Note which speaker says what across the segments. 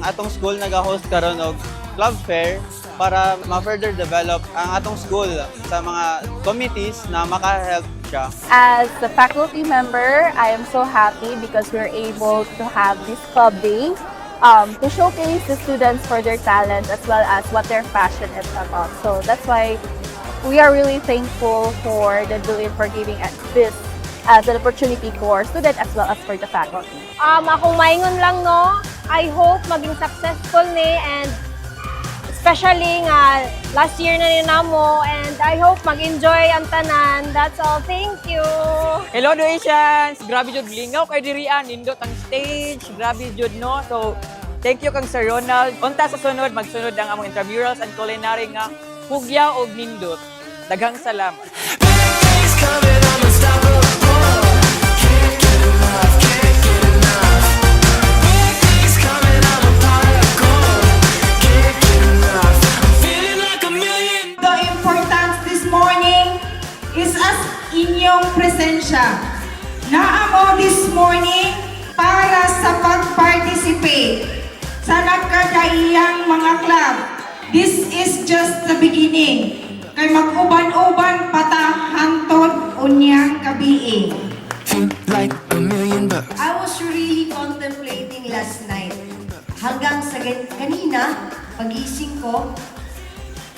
Speaker 1: atong school nag-host karon og club fair para ma-further develop ang atong school sa mga committees na maka-help siya.
Speaker 2: As a faculty member, I am so happy because we're able to have this club day to showcase the students for their talent as well as what they're passionate about. So that's why we are really thankful for the DOIN for giving us this as an opportunity for students as well as for the faculty.
Speaker 3: Akong maingon lang no, I hope maging successful ni and especially nga last year na ninamo and I hope mag-enjoy ang tanan. That's all. Thank you.
Speaker 4: Hello Doations! Grabe jud lingaw kay dirian, nindot ang stage, grabe jud no. So thank you kang Sir Ronald. Unta sa sunod magsunod ang among intramurals and culinary nga hugya og nindot. Daghang salamat.
Speaker 5: The importance this morning is as inyong presensya. Naamo this morning para sa pag-participate sa nagkadaiyang mga club. This is just the beginning. Kay mag-uban-uban patahantod unyang kabiing.
Speaker 6: I was really contemplating last night. Hanggang sa kanina, pagising ko,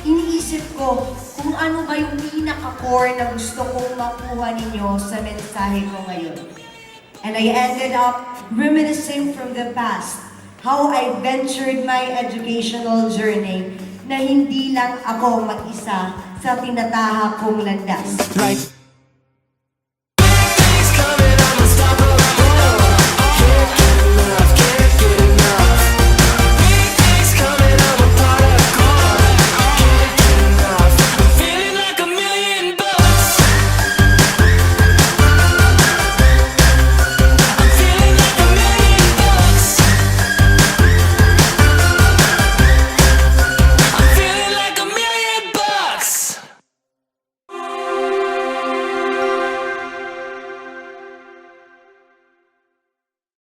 Speaker 6: iniisip ko kung ano ba yung pinaka-core na gusto kong makuha ninyo sa mensahe ko ngayon. And I ended up reminiscing from the past, how I ventured my educational journey na hindi lang ako mag-isa sa tinatahak kong landas.